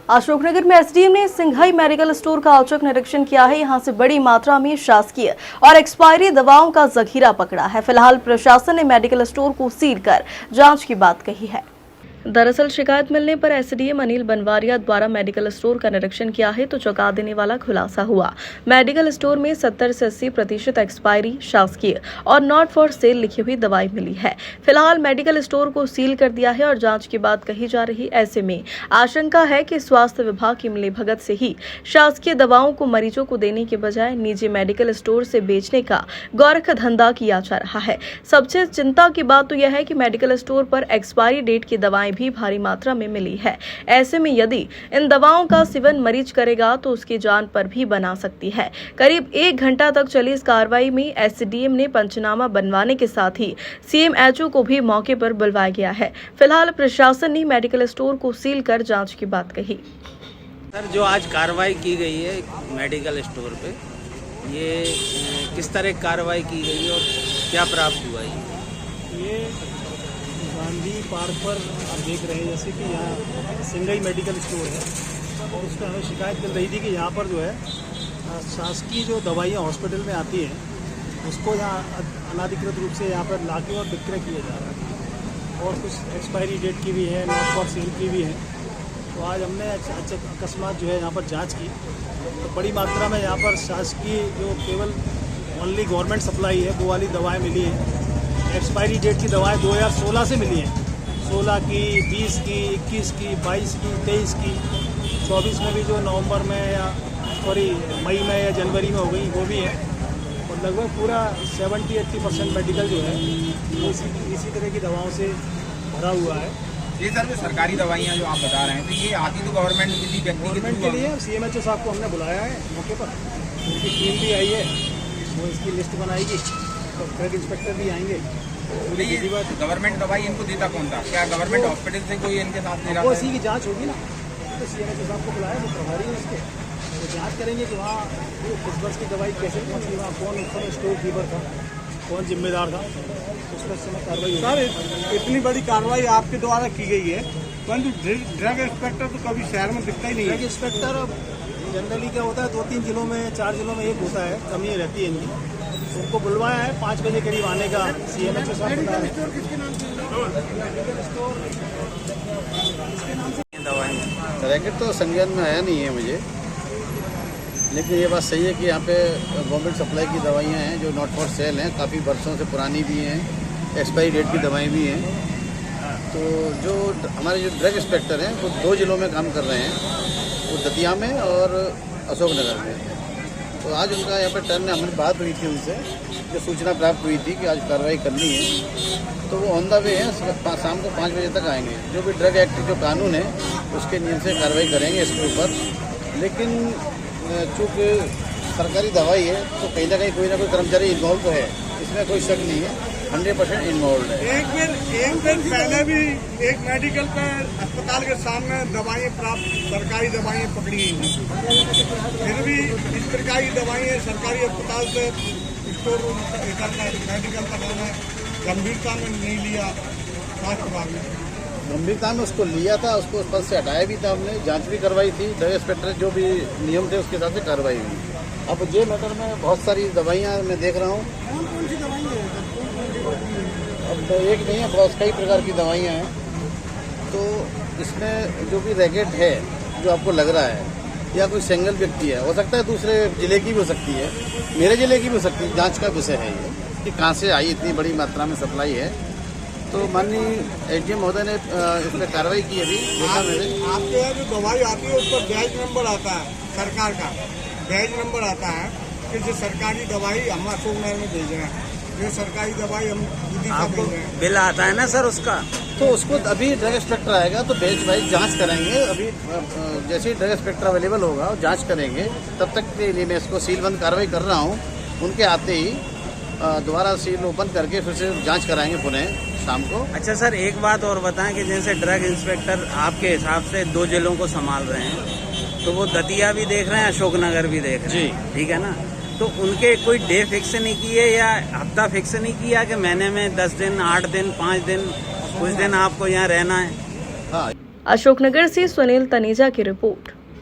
अशोकनगर में एसडीएम ने Shanghai medical store का औचक निरीक्षण किया है। यहां से बड़ी मात्रा में शासकीय और एक्सपायरी दवाओं का जखीरा पकड़ा है। फिलहाल प्रशासन ने मेडिकल स्टोर को सील कर जांच की बात कही है। दरअसल शिकायत मिलने पर एसडीएम अनिल बनवारिया द्वारा मेडिकल स्टोर का निरीक्षण किया है तो चौंका देने वाला खुलासा हुआ। मेडिकल स्टोर में 70 से 80% एक्सपायरी, शासकीय और नॉट फॉर सेल लिखी हुई दवाई मिली है। फिलहाल मेडिकल स्टोर को सील कर दिया है और जांच की बात कही जा रही। ऐसे में आशंका है कि स्वास्थ्य विभाग की मिलीभगत से ही शासकीय दवाओं को मरीजों को देने के बजाय निजी मेडिकल स्टोर से बेचने का गोरख धंधा किया जा रहा है। सबसे चिंता की बात तो यह है कि मेडिकल स्टोर पर एक्सपायरी डेट की दवाएं भी भारी मात्रा में मिली है। ऐसे में यदि इन दवाओं का सेवन मरीज करेगा तो उसकी जान पर भी बना सकती है। करीब 1 घंटा तक चली इस कार्रवाई में एसडीएम ने पंचनामा बनवाने के साथ ही सीएमएचओ को भी मौके पर बुलवाया गया है। फिलहाल प्रशासन ने मेडिकल स्टोर को सील कर जांच की बात कही। सर, जो आज कार्रवाई की गई है मेडिकल स्टोर पे, ये किस तरह कार्रवाई की गई है और क्या प्राप्त हुआ है? ये गांधी पार्क पर आप देख रहे हैं जैसे कि यहाँ सिंघाई मेडिकल स्टोर है और उसका हमें शिकायत मिल रही थी कि यहाँ पर जो है शासकीय जो दवाइयाँ हॉस्पिटल में आती हैं उसको यहाँ अनाधिकृत रूप से यहाँ पर लाके और विक्रय किया जा रहा है और कुछ एक्सपायरी डेट की भी है, नॉट फॉर सेल की भी है। तो आज हमने अकस्मात जो है यहाँ पर जाँच की तो बड़ी मात्रा में यहाँ पर शासकीय जो केवल ओनली गवर्नमेंट सप्लाई है वो वाली दवाएँ मिली हैं। एक्सपायरी डेट की दवाएं 2016 से मिली हैं, 16 की, 20 की, 21 की, 22 की, 23 की, 24 में भी जो नवंबर में या मई में या जनवरी में हो गई वो भी है और लगभग पूरा 70-80% मेडिकल जो है वो इसी तरह की दवाओं से भरा हुआ है। ये सर, जो सरकारी दवाइयाँ जो आप बता रहे हैं तो ये आती तो गवर्नमेंट किसी गवर्नमेंट के लिए सीएमएचओ साहब को हमने बुलाया है मौके पर, उनकी टीम भी आई है, वो इसकी लिस्ट बनाएगी तो ड्रग इंस्पेक्टर भी आएंगे। गवर्नमेंट दवाई इनको देता कौन था? क्या गवर्नमेंट हॉस्पिटल से कोई इनके साथ ले रहा है? इसी की जांच होगी ना, तो सीएमएचओ साहब को बुलाया, वो प्रभारी है उसके, तो जांच करेंगे कि वहाँ किस वर्ष की दवाई कैसे पहुँची, वहाँ कौन उस समय स्टोर कीपर था, कौन जिम्मेदार था, उस पर समय कार्रवाई। सर, इतनी बड़ी कार्रवाई आपके द्वारा की गई है परंतु ड्रग इंस्पेक्टर तो कभी शहर में दिखता ही नहीं है। ड्रग इंस्पेक्टर जनरली क्या होता है 2-3 जिलों में, 4 जिलों में एक होता है, कमी रहती है इनकी। उनको बुलवाया है 5 बजे करीब आने का सीएमएचओ साहब बता रहे हैं। रैकेट तो संज्ञान में आया नहीं है मुझे, लेकिन ये बात सही है कि यहाँ पे गवर्नमेंट सप्लाई की दवाइयाँ हैं जो नॉट फॉर सेल हैं, काफ़ी वर्षों से पुरानी भी हैं, एक्सपायरी डेट की दवाएं भी हैं। तो जो हमारे जो ड्रग इंस्पेक्टर हैं वो 2 जिलों में काम कर रहे हैं, वो दतिया में और अशोकनगर में। तो आज उनका यहाँ पर टर्न में हमारी बात हुई थी उनसे, जो सूचना प्राप्त हुई थी कि आज कार्रवाई करनी है, तो वो ऑन द वे हैं, शाम को 5 बजे तक आएंगे। जो भी ड्रग एक्ट जो कानून है उसके नियम से कार्रवाई करेंगे इसके ऊपर। लेकिन चूँकि सरकारी दवाई है तो कहीं ना कोई कर्मचारी इन्वॉल्व तो है, इसमें कोई शक नहीं है, 100% इन्वॉल्व है। एक दिन पहले भी एक मेडिकल पर अस्पताल के सामने दवाएं प्राप्त, सरकारी दवाएं पकड़ी गई थी, फिर भी इस प्रकार की दवाएं सरकारी अस्पताल से स्टोर रूम मेडिकल तक गंभीरता में नहीं लिया। स्वास्थ्य विभाग ने गंभीरता में उसको लिया था, उसको पद से हटाया भी था, हमने जांच भी करवाई थी, ड्रग इंस्पेक्टर जो भी नियम थे उसके हिसाब से कार्रवाई हुई। अब जे मैटर में बहुत सारी दवाइयाँ मैं देख रहा हूँ, कौन सी दवाइयाँ हैं? अब एक नहीं है, बहुत कई प्रकार की दवाइयाँ हैं। तो इसमें जो भी रैकेट है जो आपको लग रहा है या कोई सिंगल व्यक्ति है, हो सकता है दूसरे जिले की भी हो सकती है, मेरे जिले की भी हो सकती है, जांच का विषय है ये कि कहाँ से आई, इतनी बड़ी मात्रा में सप्लाई है। तो माननीय एसडीएम महोदय ने इस पर कार्रवाई की। अभी देखा मैंने, आपके यहाँ जो दवाई आती है उस पर बैच नंबर आता है, सरकार का बैच नंबर आता है कि जो सरकारी दवाई हम अशोकनगर में भेज रहे हैं, जो सरकारी दवाई हम आपको बिल आता है ना सर उसका, तो उसको अभी ड्रग इंस्पेक्टर आएगा तो बेच वाइज जांच करेंगे। अभी जैसे ही ड्रग इंस्पेक्टर अवेलेबल होगा जांच करेंगे, तब तक के लिए मैं इसको सील बंद कार्रवाई कर रहा हूँ। उनके आते ही दोबारा सील ओपन करके फिर से जांच कराएंगे पुनः शाम को। अच्छा सर, एक बात और बताएं कि जैसे ड्रग इंस्पेक्टर आपके हिसाब से 2 जिलों को संभाल रहे हैं, तो वो दतिया भी देख रहे हैं, अशोकनगर भी देख रहे हैं, ठीक है ना? तो उनके कोई डे फिक्स नहीं किए या हफ्ता फिक्स नहीं किया कि महीने में 10 दिन, 8 दिन, 5 दिन, कुछ दिन आपको यहाँ रहना है? हाँ। अशोकनगर से सुनील तनेजा की रिपोर्ट।